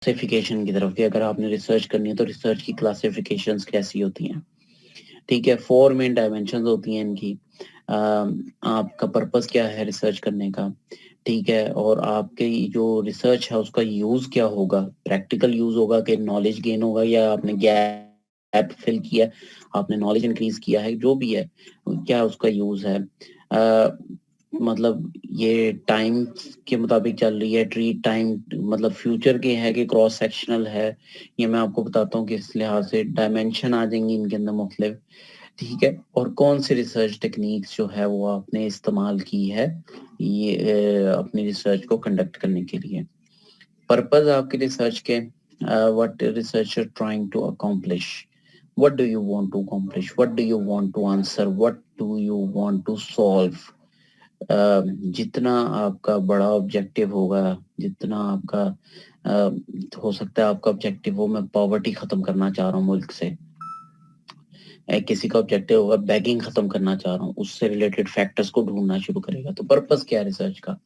Classification की तरफ कि अगर आपने रिसर्च करनी है तो रिसर्च की क्लासिफिकेशंस कैसी होती हैं। ठीक है, 4 मेन डायमेंशंस होती हैं इनकी। आपका पर्पस क्या है रिसर्च करने का, ठीक है, और आपकी जो रिसर्च है उसका यूज क्या होगा, प्रैक्टिकल यूज होगा कि नॉलेज गेन होगा, या आपने गैप फिल किया, आपने नॉलेज इंक्रीज किया है, जो भी है क्या उसका यूज है। मतलब ये टाइम के मुताबिक चल रही है, ट्री टाइम मतलब फ्यूचर के है कि क्रॉस सेक्शनल है, ये मैं आपको बताता हूँ कि इस लिहाज से डायमेंशन आ जाएंगी इनके अंदर मुख्तलिफ। ठीक है, और कौन सी रिसर्च टेक्निक्स जो है वो आपने इस्तेमाल की है ये अपनी रिसर्च को कंडक्ट करने के लिए। पर्पस आपकी रिसर्च के, what researcher trying to accomplish, what do you want to accomplish, what do you want to answer, what do you want to solve. जितना आपका बड़ा ऑब्जेक्टिव होगा, जितना आपका हो सकता है आपका ऑब्जेक्टिव हो मैं पॉवर्टी खत्म करना चाह रहा हूँ मुल्क से, किसी का ऑब्जेक्टिव होगा बैगिंग खत्म करना चाह रहा हूँ, उससे रिलेटेड फैक्टर्स को ढूंढना शुरू करेगा। तो पर्पस क्या है रिसर्च का,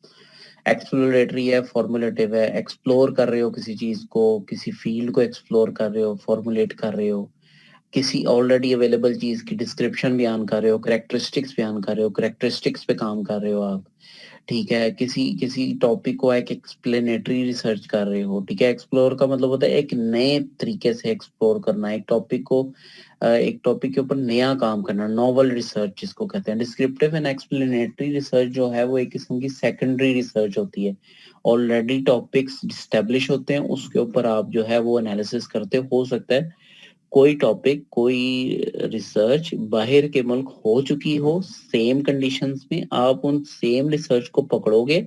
एक्सप्लोरेटरी है, फॉर्मुलेटिव है, एक्सप्लोर कर रहे हो किसी चीज को, किसी फील्ड को एक्सप्लोर कर रहे हो, फॉर्मुलेट कर रहे हो, किसी ऑलरेडी अवेलेबल चीज की डिस्क्रिप्शन बयान कर रहे हो, करेक्टरिस्टिक्स बयान कर रहे हो, करेक्टरिस्टिक्स पे काम कर रहे हो आप। ठीक है, किसी किसी टॉपिक को एक एक्सप्लेनेटरी रिसर्च कर रहे हो। ठीक है, एक्सप्लोर का मतलब होता है एक नए तरीके से एक्सप्लोर करना, एक टॉपिक को एक टॉपिक के ऊपर नया काम करना, नॉवल रिसर्च जिसको कहते हैं। डिस्क्रिप्टिव एंड एक्सप्लेनेटरी रिसर्च जो है वो एक किस्म की सेकेंडरी रिसर्च होती है, ऑलरेडी टॉपिक्स स्टैब्लिश होते हैं, उसके ऊपर आप जो है वो एनालिसिस करते हो सकता है कोई टॉपिक कोई रिसर्च बाहर के मुल्क हो चुकी हो, सेम कंडीशंस में आप उन सेम रिसर्च को पकड़ोगे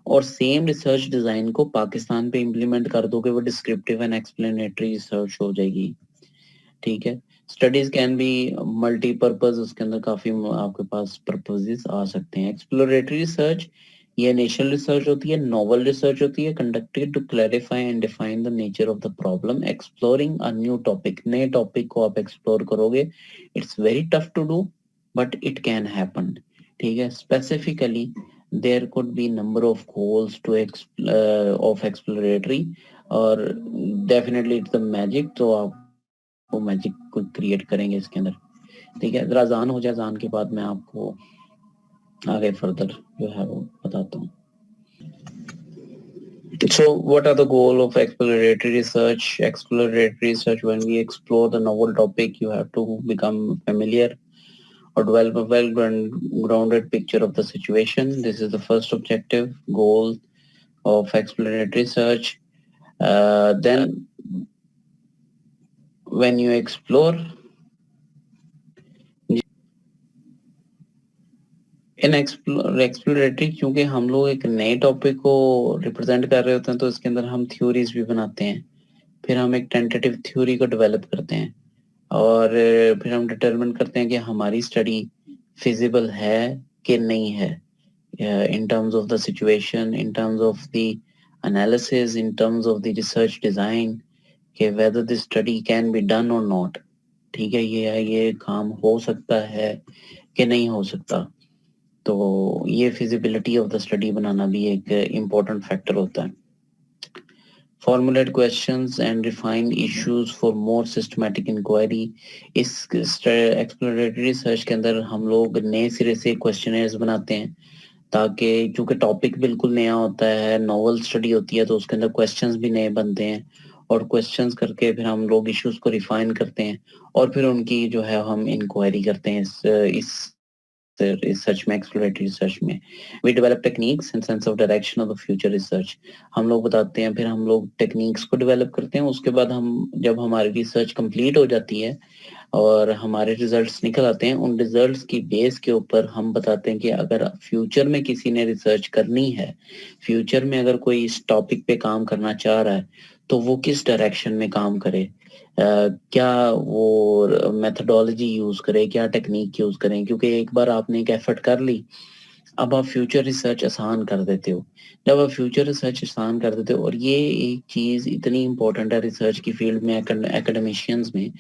और सेम रिसर्च डिजाइन को पाकिस्तान पे इम्प्लीमेंट कर दोगे, वो डिस्क्रिप्टिव एंड एक्सप्लेनेटरी रिसर्च हो जाएगी। ठीक है, स्टडीज कैन बी मल्टीपर्पज, उसके अंदर काफी आपके पास पर्पजेस आ सकते हैं। एक्सप्लोरेटरी रिसर्च ये नेशनल रिसर्च होती है, नोवल रिसर्च होती है, conducted to clarify and define the nature of the problem, exploring a new topic, नए टॉपिक को आप एक्सप्लोर करोगे। It's very tough to do but it can happen. ठीक है, specifically there could be number of goals to of exploratory, और definitely it's the magic, तो आप वो मैजिक को क्रिएट करेंगे इसके अंदर। ठीक है, जरा अजान हो जाए, अजान के बाद मैं आपको आगे फर्दर जो है वो बताता हूँ। So what are the goal of exploratory research? Exploratory research, when we explore the novel topic, you have to become familiar or develop a well-grounded picture of the situation. This is the first objective goal of exploratory research. Then when you explore in exploratory, क्योंकि हम लोग एक नए topic को represent कर रहे होते हैं तो इसके अंदर हम थ्योरीज भी बनाते हैं, फिर हम एक टेंटेटिव थ्योरी को डेवलप करते हैं, और फिर हम डिटरमिन करते हैं कि हमारी स्टडी फिजिबल है कि नहीं है, in terms of the situation, in terms of the analysis, in terms of the research design, कि whether this study can be done और नॉट। ठीक है, ये काम हो सकता है कि नहीं हो सकता। तो ये फिजिबिलिटी ऑफ द स्टडी बनाना भी एक इम्पोर्टेंट फैक्टर होता है। Formulate questions and refine issues for more systematic inquiry. इस एक्सप्लोरेटरी रिसर्च के अंदर हम लोग नए सिरे से क्वेश्चनर्स बनाते हैं, ताकि चूंकि टॉपिक बिल्कुल नया होता है, नॉवल स्टडी होती है, तो उसके अंदर क्वेश्चंस भी नए बनते हैं, और क्वेश्चंस करके फिर हम लोग इश्यूज को रिफाइन करते हैं, और फिर उनकी जो है हम इंक्वायरी करते हैं इस रिसर्च में, एक्सप्लोरेटरी रिसर्च में। We develop techniques and sense of direction of the future research, हम लोग बताते हैं, फिर हम लोग टेक्निक्स को डेवलप करते हैं। उसके बाद हम जब हमारी रिसर्च कंप्लीट हो जाती है और हमारे रिजल्ट्स निकल आते हैं, उन रिजल्ट्स की बेस के ऊपर हम बताते हैं कि अगर फ्यूचर में किसी ने रिसर्च करनी है, फ्यूचर में अगर कोई इस टॉपिक पे काम करना चाह रहा है, तो वो किस डायरेक्शन में काम करे, क्या वो मेथोडोलॉजी यूज करें, क्या टेक्निक यूज करें, क्योंकि एक बार आपने एक एफर्ट कर ली, अब आप फ्यूचर रिसर्च आसान कर देते हो। जब आप फ्यूचर रिसर्च आसान कर देते हो, और ये एक चीज इतनी इंपॉर्टेंट है रिसर्च की फील्ड में, एकेडमिशियंस में,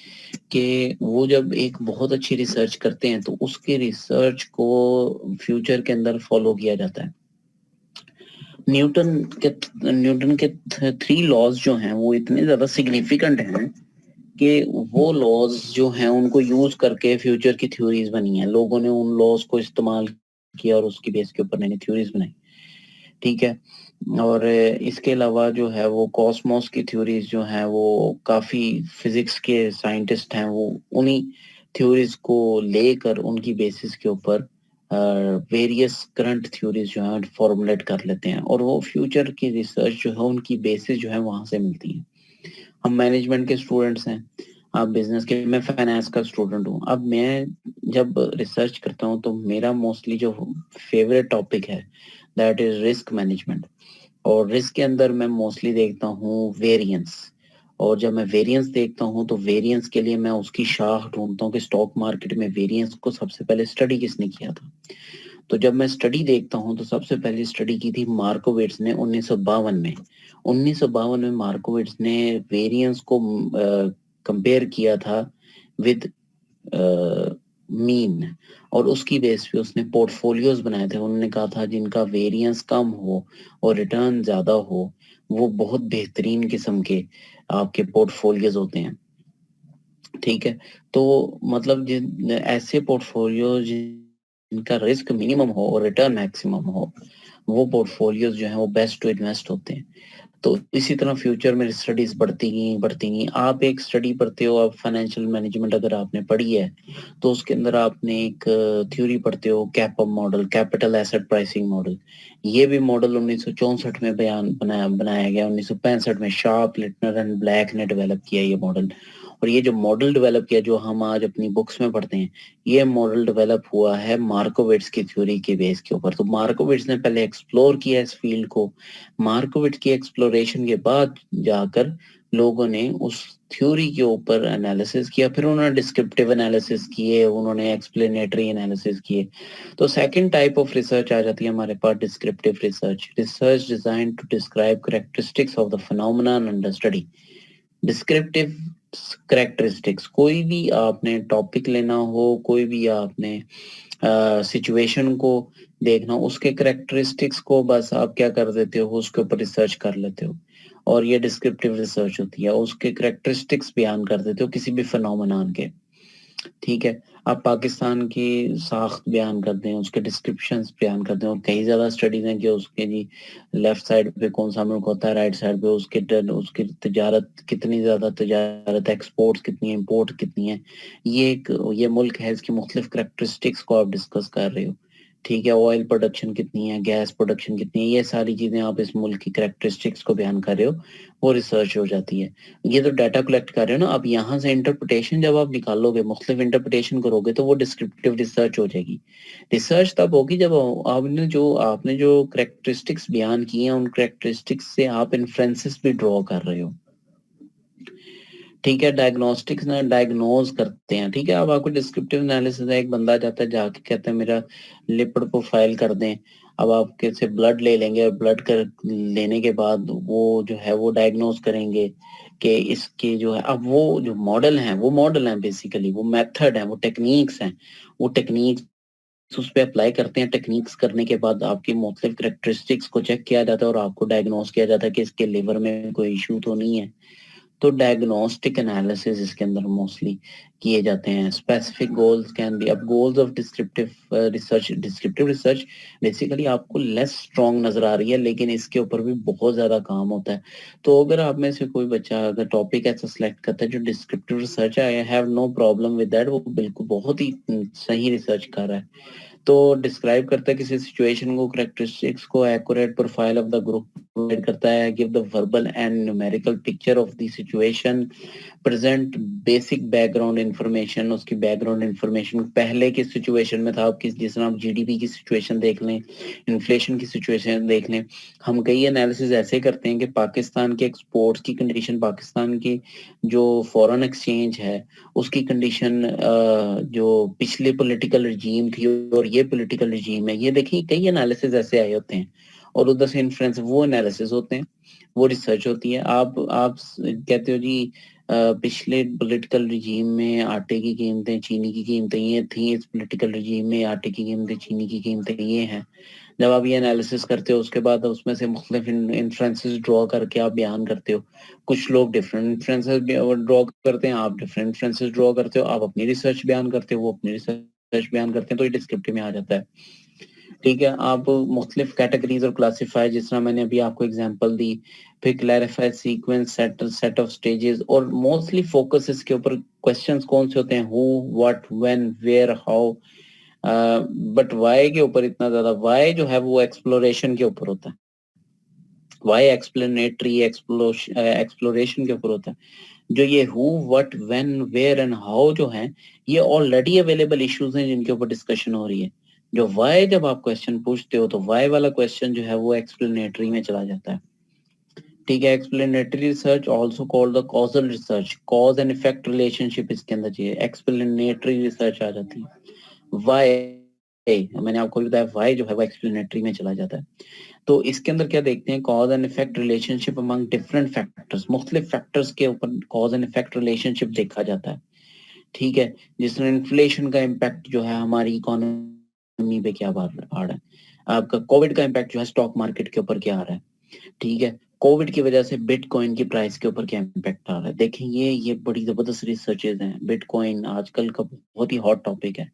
कि वो जब एक बहुत अच्छी रिसर्च करते हैं तो उसके रिसर्च को फ्यूचर के अंदर फॉलो किया जाता है। न्यूटन के 3 लॉज जो हैं वो इतने ज्यादा सिग्निफिकेंट हैं कि वो लॉज जो हैं उनको यूज करके फ्यूचर की थ्योरीज बनी हैं। लोगों ने उन लॉज को इस्तेमाल किया और उसकी बेस के ऊपर नई थ्योरीज बनाई। ठीक है। और इसके अलावा जो है वो कॉस्मोस की थ्योरीज जो हैं वो काफी फिजिक्स के साइंटिस्ट हैं वो उन्हीं थ्योरीज को लेकर उनकी बेसिस के ऊपर वेरियस करंट थ्योरीज जो है फॉर्मुलेट कर लेते हैं और वो फ्यूचर की रिसर्च जो है उनकी बेसिस जो है वहां से मिलती है। हम मैनेजमेंट के स्टूडेंट्स हैं, आप बिजनेस के, मैं फाइनेंस का स्टूडेंट हूँ। अब मैं जब रिसर्च करता हूँ तो मेरा मोस्टली जो फेवरेट टॉपिक है दैट इज रिस्क मैनेजमेंट। और रिस्क के अंदर मैं मोस्टली देखता हूँ वेरिएंस। और जब मैं वेरिएंस देखता हूँ तो वेरिएंस के लिए मैं उसकी शाख ढूंढता हूँ कि स्टॉक मार्केट में वेरिएंस को सबसे पहले स्टडी किसने किया था। तो जब मैं स्टडी देखता हूँ तो सबसे पहले स्टडी की थी मार्कोविट्स ने 1952 में। 1952 में मार्कोविट्स ने वेरिएंस को कंपेयर किया था विद मीन। और उसकी बेस पे उसने पोर्टफोलियोज बनाए थे। उन्होंने कहा था जिनका वेरिएंस कम हो और रिटर्न ज्यादा हो वो बहुत बेहतरीन किस्म के आपके पोर्टफोलियोज होते हैं। ठीक है। तो मतलब जिन ऐसे पोर्टफोलियो जिनका रिस्क मिनिमम हो और रिटर्न मैक्सिमम हो वो पोर्टफोलियोज जो है वो बेस्ट टू इन्वेस्ट होते हैं। तो इसी तरह फ्यूचर में स्टडीज बढ़ती गई। आप एक स्टडी पढ़ते हो, आप फाइनेंशियल मैनेजमेंट अगर आपने पढ़ी है तो उसके अंदर आपने एक थ्योरी पढ़ते हो कैपम model, capital asset pricing model. ये भी मॉडल 1964 में बनाया गया। 1965 में शार्प, लिटनर एंड ब्लैक ने डेवलप किया ये मॉडल। और ये जो मॉडल डेवलप किया जो हम आज अपनी बुक्स में पढ़ते हैं ये मॉडल डेवलप हुआ है मार्कोविट्स की थ्योरी के बेस के ऊपर। तो मार्कोविट्स ने पहले एक्सप्लोर किया इस फील्ड को। मार्कोविट की एक्सप्लोरेशन के बाद जाकर लोगों ने उस थ्योरी के ऊपर एनालिसिस किया, फिर उन्होंने डिस्क्रिप्टिव एनालिसिस किए, उन्होंने एक्सप्लेनेटरी एनालिसिस किए। तो सेकंड टाइप ऑफ रिसर्च आ जाती है हमारे पास descriptive research. Research design to describe characteristics of the phenomenon under study. Descriptive characteristics, कोई भी आपने टॉपिक लेना हो, कोई भी आपने सिचुएशन को देखना, उसके करेक्टरिस्टिक्स को बस आप क्या कर देते हो उसके ऊपर रिसर्च कर लेते हो। और ये डिस्क्रिप्टिव रिसर्च होती है, उसके करेक्टरिस्टिक्स बयान कर देते हो किसी भी फिनोमेनन के। ठीक है। आप पाकिस्तान की साख्त बयान करते हैं, उसके डिस्क्रिप्शंस बयान करते हैं। और कई ज्यादा स्टडीज हैं कि उसके जी लेफ्ट साइड पे कौन सा मुल्क होता है, राइट साइड पे उसकी तजारत कितनी ज्यादा, तजारत एक्सपोर्ट्स कितनी है, इम्पोर्ट कितनी है। ये मुल्क है, इसकी मुख्तलिफ करेक्टरिस्टिक्स को आप डिस्कस कर रहे हो। ठीक है। ऑयल प्रोडक्शन कितनी है, गैस प्रोडक्शन कितनी है, ये सारी चीजें आप इस मुल्क की करेक्टरिस्टिक्स को बयान कर रहे हो। वो रिसर्च हो जाती है। ये तो डाटा कलेक्ट कर रहे हो ना, अब यहाँ से इंटरप्रिटेशन जब आप निकालोगे, मुख्तलिफ इंटरप्रिटेशन करोगे तो वो डिस्क्रिप्टिव रिसर्च हो जाएगी। रिसर्च तब होगी जब आपने जो करेक्टरिस्टिक्स बयान किए हैं उन करेक्टरिस्टिक्स से आप इन्फ्रेंसेस भी ड्रॉ कर रहे हो। ठीक है। डायग्नोस्टिक्स ना डायग्नोज करते हैं। ठीक है। अब आपको डिस्क्रिप्टिव एनालिसिस है, एक बंदा जाता है जाके कहता है मेरा लिपिड प्रोफाइल कर दें। अब आपके से ब्लड ले लेंगे और ब्लड कर लेने के बाद वो जो है वो डायग्नोज करेंगे कि इसके जो है, अब वो जो मॉडल हैं बेसिकली, वो मेथड है, वो टेक्निक्स हैं। वो टेक्निक्स उस पे अप्लाई करते हैं। टेक्निक्स करने के बाद आपकी मुख्तलिफ करेक्टरिस्टिक्स को चेक किया जाता है और आपको डायग्नोज किया जाता है कि इसके लिवर में कोई इशू तो नहीं है। तो डायग्नोस्टिक एनालिसिस इसके अंदर मोस्टली किए जाते हैं। स्पेसिफिक गोल्स कैन बी, अब goals of descriptive research basically आपको लेस स्ट्रॉन्ग नजर आ रही है लेकिन इसके ऊपर भी बहुत ज्यादा काम होता है। तो अगर आप में से कोई बच्चा अगर टॉपिक ऐसा सिलेक्ट करता है जो डिस्क्रिप्टिव रिसर्च है, I have no problem with that, वो बिल्कुल बहुत ही सही रिसर्च कर रहा है। तो डिस्क्राइब करता है किसी सिचुएशन को, करेक्टरिस्टिक्स को, accurate profile of the group provide करता है, give the verbal and numerical picture of the situation, present basic background information, उसकी बैकग्राउंड इंफॉर्मेशन पहले की सिचुएशन में था, आप किस जिस तरह आप जीडीपी की सिचुएशन देख लें, इन्फ्लेशन की सिचुएशन देख लें। हम कई एनालिसिस ऐसे करते हैं कि पाकिस्तान के एक्सपोर्ट्स की कंडीशन, पाकिस्तान की जो फॉरेन एक्सचेंज है उसकी कंडीशन, जो पिछले पॉलिटिकल रिजीम थी और ये पॉलिटिकल रिजीम है, ये देखिए कई एनालिसिस ऐसे आए होते हैं और उधर से इन्फ्लुएंस, वो एनालिसिस होते हैं, वो रिसर्च होती है। आप कहते हो जी पिछले पॉलिटिकल रिजीम में आटे की कीमतें, चीनी की कीमतें ये थी, इस पॉलिटिकल रिजीम में आटे की कीमतें, चीनी की कीमतें ये हैं। जब आप ये एनालिसिस करते हो उसके बाद उसमें से मुख्तलिफ इन्फ्रेंसेस ड्रॉ करके आप बयान करते हो। कुछ लोग डिफरेंट इन्फ्रेंसेस ड्रॉ करते हैं, आप डिफरेंट इन्फ्रेंसेस ड्रॉ करते हो, आप अपनी रिसर्च बयान करते हो, वो अपनी रिसर्च बयान करते हैं, तो ये डिस्क्रिप्टिव में आ जाता है। ठीक है, आप मुख्तलिफ कैटेगरीज और क्लासीफाई, जिस तरह मैंने अभी आपको एग्जांपल दी, फिर clarify sequence, set of stages, और मोस्टली फोकस इसके ऊपर क्वेश्चंस कौन से होते हैं, who, what, when, where, how, but why के ऊपर इतना ज्यादा, वाई जो है वो एक्सप्लोरेशन के ऊपर होता है, वाई एक्सप्लेनेटरी एक्सप्लोरेशन के ऊपर होता है। जो ये who, what, when, where and how जो है, ये ऑलरेडी अवेलेबल इश्यूज हैं जिनके ऊपर डिस्कशन हो रही है। जो वाई जब आप क्वेश्चन पूछते हो तो वाई वाला क्वेश्चन जो है वो एक्सप्लेनेटरी में चला जाता है। ठीक है, explanatory research also called the causal research, cause and effect relationship इसके अंदर चाहिए, एक्सप्लेनेटरी रिसर्च आ जाती है। वाई, मैंने आपको बताया वाई जो है वो एक्सप्लेनेटरी में चला जाता है। तो इसके अंदर क्या देखते हैं, cause and effect relationship among different factors, मुख्तलिफ फैक्टर्स के ऊपर कॉज एंड इफेक्ट रिलेशनशिप देखा जाता है। ठीक है, जिसमें इन्फ्लेशन का इम्पैक्ट जो है हमारी इकोनॉमी पे क्या आ रहा है, आपका कोविड का इम्पैक्ट जो है स्टॉक मार्केट के ऊपर क्या आ रहा है। ठीक है, कोविड की वजह से बिटकॉइन की प्राइस के ऊपर क्या इम्पैक्ट आ रहा है। देखें, ये बड़ी जबरदस्त रिसर्चेज हैं, बिटकॉइन आजकल का बहुत ही हॉट टॉपिक है।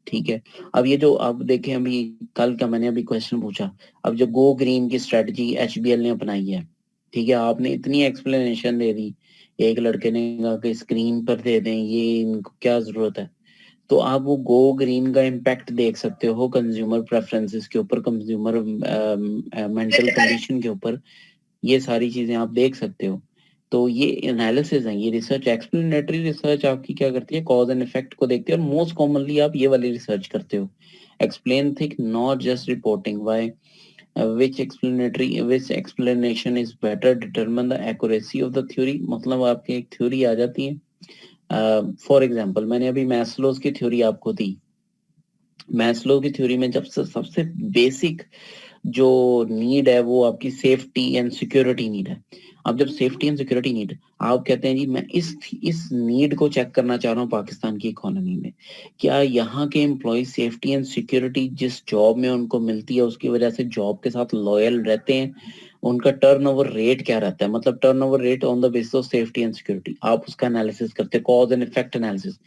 ठीक है, अब ये जो आप देखें, अभी कल का मैंने अभी क्वेश्चन पूछा, अब जो गो ग्रीन की स्ट्रेटजी एचबीएल ने अपनाई है, ठीक है, आपने इतनी एक्सप्लेनेशन दे दी, एक लड़के ने कहा कि स्क्रीन पर दे दें, ये इनको क्या जरूरत है, तो आप वो गो ग्रीन का इम्पैक्ट देख सकते हो कंज्यूमर प्रेफरेंसेस के ऊपर, कंज्यूमर मेंटल कंडीशन के ऊपर, ये सारी चीजें आप देख सकते हो। तो ये एनालिसिस है, ये रिसर्च, एक्सप्लेनेटरी रिसर्च आपकी क्या करती है, कॉज एंड इफेक्ट को देखती है, और मोस्ट कॉमनली आप ये वाली रिसर्च करते हो, explain think not just reporting, why, which explanation is better determine the accuracy of the theory, मतलब आपकी एक थ्योरी आ जाती है। फॉर एग्जांपल मैंने अभी मैस्लोज की थ्योरी आपको दी, मैस्लो की थ्योरी में जब सबसे बेसिक जो नीड है वो आपकी सेफ्टी एंड सिक्योरिटी नीड है। अब जब सेफ्टी एंड सिक्योरिटी नीड, आप कहते हैं जी मैं इस नीड को चेक करना चाह रहा हूँ पाकिस्तान की इकोनॉमी में, क्या यहाँ के एम्प्लॉय सेफ्टी एंड सिक्योरिटी जिस जॉब में उनको मिलती है उसकी वजह से जॉब के साथ लॉयल रहते हैं, उनका टर्नओवर रेट क्या रहता है, मतलब turnover rate on the basis of safety and security, आप उसका एनालिसिस करते हैं, कॉज एंड इफेक्ट एनालिसिस,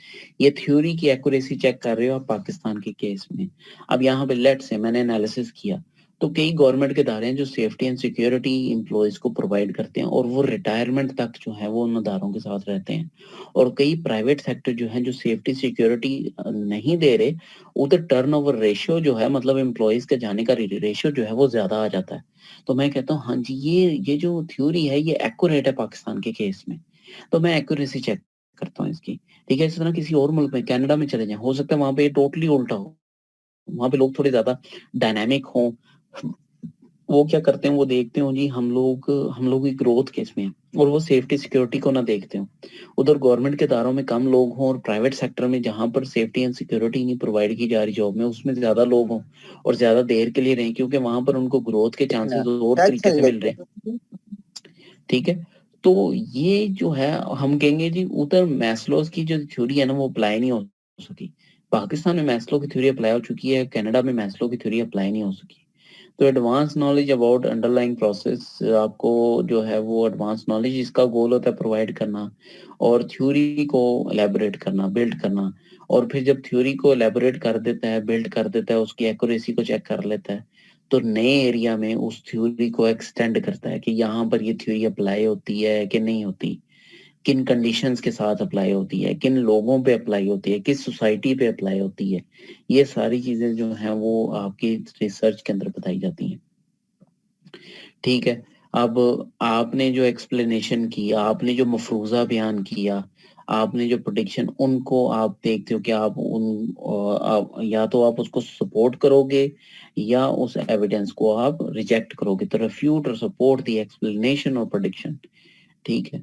ये थ्योरी की एक्यूरेसी चेक कर रहे हो आप पाकिस्तान के केस में। अब यहाँ पे लेट से मैंने एनालिसिस किया, तो कई गवर्नमेंट के इदारे हैं जो सेफ्टी एंड सिक्योरिटी एम्प्लॉयज को प्रोवाइड करते हैं और वो रिटायरमेंट तक जो है वो उन इदारों के साथ रहते हैं, और कई प्राइवेट सेक्टर जो है जो सेफ्टी सिक्योरिटी नहीं दे रहे, उधर टर्नओवर रेशियो जो है, मतलब एम्प्लॉयज के जाने का रेशियो जो है वो ज्यादा आ जाता है। तो मैं कहता हूँ हाँ जी, ये जो थ्योरी है ये एक्यूरेट है पाकिस्तान के केस में, तो मैं एक्यूरेसी चेक करता हूँ इसकी। ठीक है, इस तरह किसी और मुल्क में, कनाडा में चले जाएं, हो सकता है वहां पे टोटली उल्टा हो, वहां पे लोग थोड़े ज्यादा डायनामिक हों, वो क्या करते हैं, वो देखते हो जी हम लोग की ग्रोथ किस में है, और वो सेफ्टी सिक्योरिटी को ना देखते हो। उधर गवर्नमेंट के इदारों में कम लोग हों और प्राइवेट सेक्टर में जहां पर सेफ्टी एंड सिक्योरिटी नहीं प्रोवाइड की जा रही जॉब में, उसमें ज्यादा लोग हों और ज्यादा देर के लिए रहें, क्योंकि वहां पर उनको ग्रोथ के चांसेस और तरीके से मिल रहे हैं। ठीक है, तो ये जो है, हम कहेंगे जी उधर मैस्लोस की जो थ्योरी है ना वो अप्लाई नहीं हो सकी, पाकिस्तान में मैस्लो की थ्योरी अप्लाई हो चुकी है, कनाडा में मैस्लो की थ्योरी अप्लाई नहीं हो सकी। तो advance knowledge about underlying process, आपको जो है वो एडवांस नॉलेज, इसका गोल होता है प्रोवाइड करना, और थ्योरी को एलेबोरेट करना, बिल्ड करना, और फिर जब थ्योरी को एलेबोरेट कर देता है, बिल्ड कर देता है, उसकी एक्यूरेसी को चेक कर लेता है, तो नए एरिया में उस थ्योरी को एक्सटेंड करता है कि यहाँ पर ये थ्योरी अप्लाई होती है कि नहीं होती, किन कंडीशंस के साथ अप्लाई होती है, किन लोगों पे अप्लाई होती है, किस सोसाइटी पे अप्लाई होती है, ये सारी चीजें जो हैं वो आपकी रिसर्च के अंदर बताई जाती हैं। ठीक है, अब आपने जो एक्सप्लेनेशन की, आपने जो मफरूजा बयान किया, आपने जो प्रोडिक्शन, उनको आप देखते हो कि या तो आप उसको सपोर्ट करोगे या उस एविडेंस को आप रिजेक्ट करोगे, तो रिफ्यूट और सपोर्ट द एक्सप्लेनेशन और प्रोडिक्शन। ठीक है।